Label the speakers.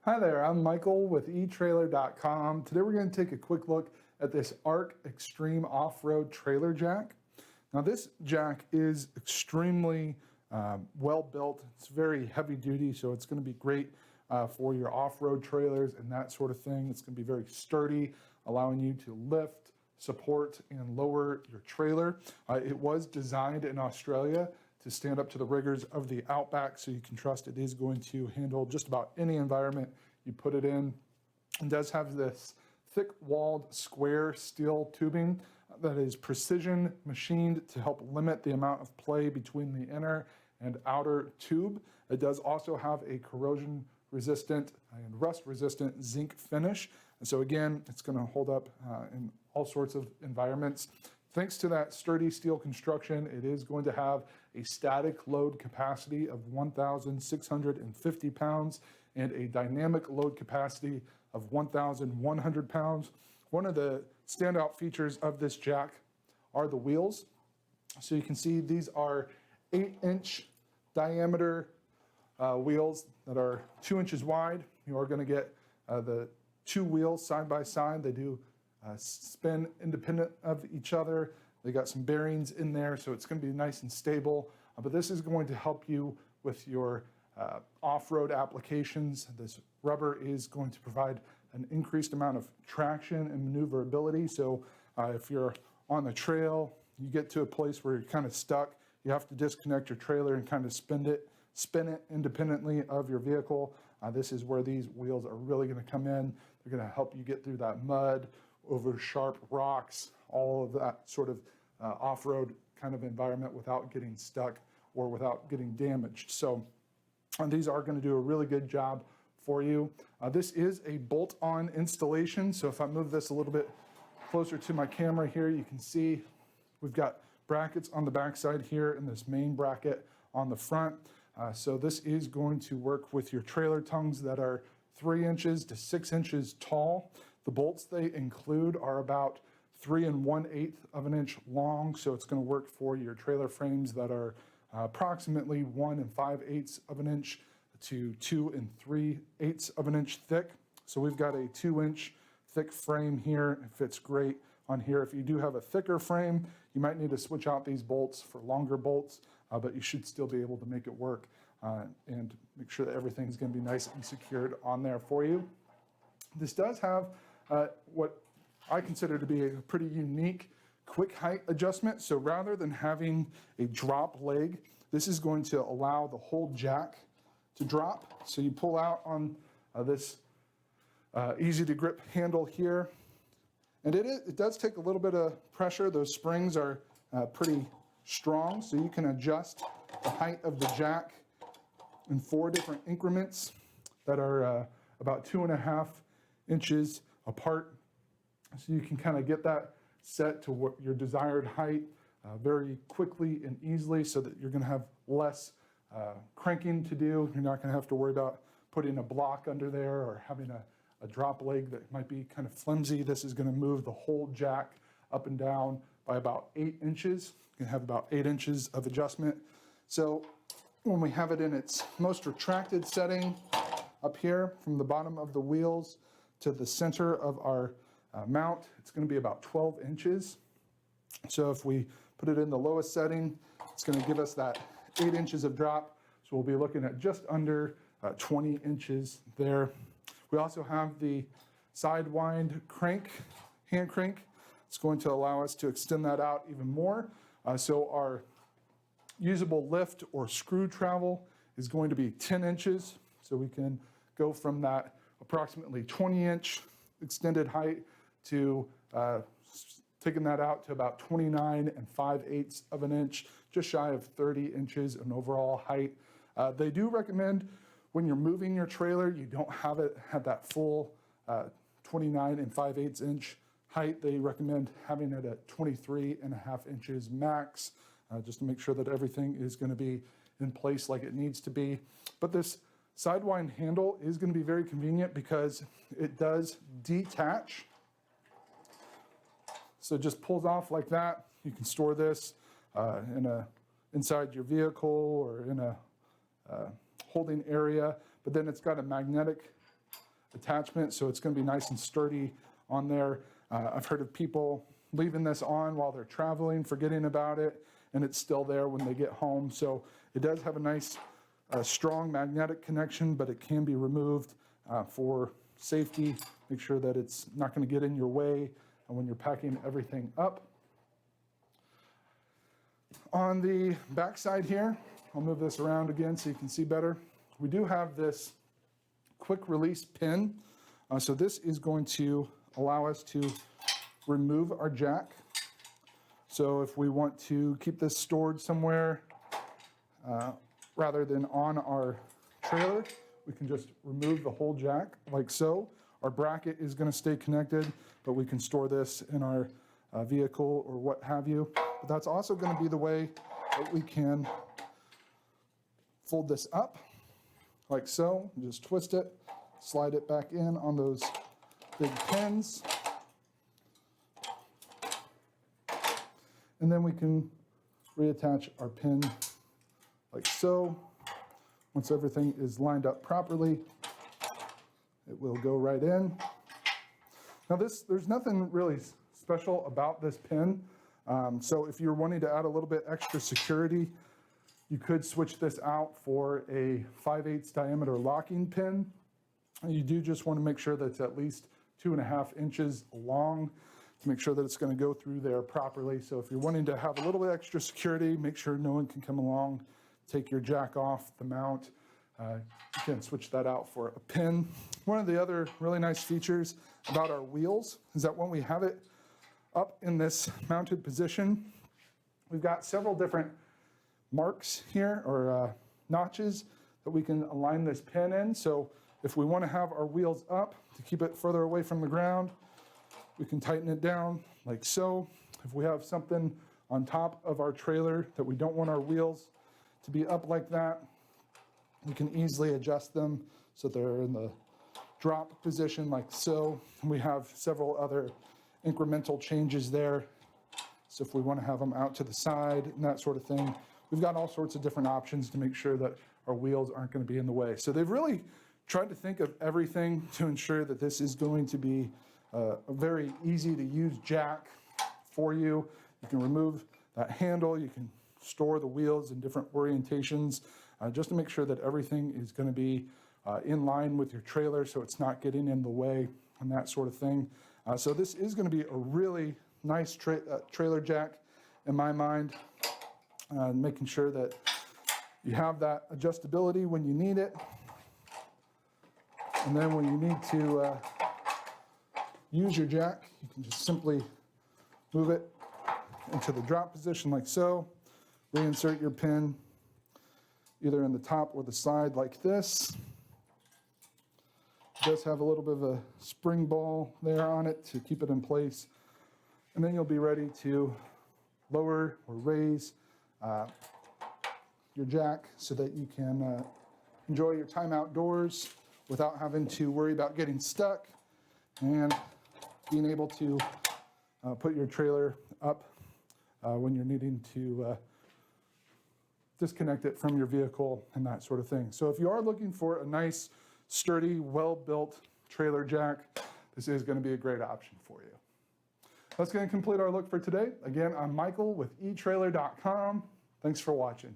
Speaker 1: Hi there, I'm Michael with etrailer.com. Today we're going to take a quick look at this Ark Xtreme off-road trailer jack. Now this jack is extremely well built. It's very heavy duty, so it's going to be great for your off-road trailers and that sort of thing. It's going to be very sturdy, allowing you to lift, support, and lower your trailer. It was designed in Australia to stand up to the rigors of the Outback, so you can trust it is going to handle just about any environment you put it in. It does have this thick-walled square steel tubing that is precision machined to help limit the amount of play between the inner and outer tube. It does also have a corrosion resistant and rust resistant zinc finish. And so again, it's going to hold up in all sorts of environments. Thanks to that sturdy steel construction, it is going to have a static load capacity of 1,650 pounds and a dynamic load capacity of 1,100 pounds. One of the standout features of this jack are the wheels. So you can see these are 8-inch diameter wheels that are 2 inches wide. You are going to get the two wheels side by side. They do spin independent of each other. They got some bearings in there, so it's going to be nice and stable. But this is going to help you with your off-road applications. This rubber is going to provide an increased amount of traction and maneuverability. So if you're on the trail, you get to a place where you're kind of stuck, you have to disconnect your trailer and kind of spin it independently of your vehicle. This is where these wheels are really going to come in. They're going to help you get through that mud, over sharp rocks, all of that sort of off-road kind of environment without getting stuck or without getting damaged. So these are going to do a really good job for you. This is a bolt-on installation. So if I move this a little bit closer to my camera here, you can see we've got brackets on the backside here and this main bracket on the front. So this is going to work with your trailer tongues that are 3 inches to 6 inches tall. The bolts they include are about 3 1/8 of an inch long, so it's going to work for your trailer frames that are approximately 1 5/8 of an inch to 2 3/8 of an inch thick. So we've got a 2-inch thick frame here. It fits great on here. If you do have a thicker frame, you might need to switch out these bolts for longer bolts, but you should still be able to make it work and make sure that everything's going to be nice and secured on there for you. This does have what I consider to be a pretty unique quick height adjustment. So rather than having a drop leg, this is going to allow the whole jack to drop. So you pull out on this easy to grip handle here. And it does take a little bit of pressure. Those springs are pretty strong, so you can adjust the height of the jack in 4 different increments that are about 2.5 inches apart. So you can kind of get that set to what your desired height very quickly and easily, so that you're going to have less cranking to do. You're not going to have to worry about putting a block under there or having a drop leg that might be kind of flimsy. This is going to move the whole jack up and down by about 8 inches. You can have about 8 inches of adjustment. So when we have it in its most retracted setting up here from the bottom of the wheels to the center of our mount, it's going to be about 12 inches. So if we put it in the lowest setting, it's going to give us that 8 inches of drop. So we'll be looking at just under 20 inches there. We also have the Sidewind crank, hand crank. It's going to allow us to extend that out even more. So our usable lift or screw travel is going to be 10 inches. So we can go from that approximately 20-inch extended height to taking that out to about 29 5/8 of an inch, just shy of 30 inches in overall height. They do recommend when you're moving your trailer, you don't have it at that full 29 5/8 inch height. They recommend having it at 23.5 inches max, just to make sure that everything is going to be in place like it needs to be. But this Sidewind handle is going to be very convenient because it does detach. So it just pulls off like that. You can store this inside your vehicle or in a holding area, but then it's got a magnetic attachment, so it's going to be nice and sturdy on there. I've heard of people leaving this on while they're traveling, forgetting about it, and it's still there when they get home. So it does have a nice strong magnetic connection, but it can be removed for safety. Make sure that it's not going to get in your way when you're packing everything up. On the back side here, I'll move this around again so you can see better. We do have this quick release pin. So this is going to allow us to remove our jack. So if we want to keep this stored somewhere rather than on our trailer, we can just remove the whole jack like so. Our bracket is going to stay connected, but we can store this in our vehicle or what have you. But that's also going to be the way that we can fold this up like so. Just twist it, slide it back in on those big pins. And then we can reattach our pin like so. Once everything is lined up properly, it will go right in. Now there's nothing really special about this pin. So if you're wanting to add a little bit extra security, you could switch this out for a 5/8 diameter locking pin. You do just want to make sure that it's at least 2.5 inches long to make sure that it's going to go through there properly. So if you're wanting to have a little bit extra security, make sure no one can come along, take your jack off the mount. You can switch that out for a pin. One of the other really nice features about our wheels is that when we have it up in this mounted position, we've got several different marks here, or notches, that we can align this pin in. So if we want to have our wheels up to keep it further away from the ground, we can tighten it down like so. If we have something on top of our trailer that we don't want our wheels to be up like that, we can easily adjust them so they're in the drop position like so. And we have several other incremental changes there. So if we want to have them out to the side and that sort of thing, we've got all sorts of different options to make sure that our wheels aren't going to be in the way. So they've really tried to think of everything to ensure that this is going to be a very easy to use jack for you. You can remove that handle, you can store the wheels in different orientations, just to make sure that everything is going to be in line with your trailer so it's not getting in the way and that sort of thing. So this is going to be a really nice trailer jack in my mind, making sure that you have that adjustability when you need it. And then when you need to use your jack, you can just simply move it into the drop position like so, reinsert your pin either in the top or the side like this. It does have a little bit of a spring ball there on it to keep it in place. And then you'll be ready to lower or raise your jack so that you can enjoy your time outdoors without having to worry about getting stuck, and being able to put your trailer up when you're needing to disconnect it from your vehicle and that sort of thing. So if you are looking for a nice, sturdy, well-built trailer jack, this is going to be a great option for you. That's going to complete our look for today. Again, I'm Michael with etrailer.com. Thanks for watching.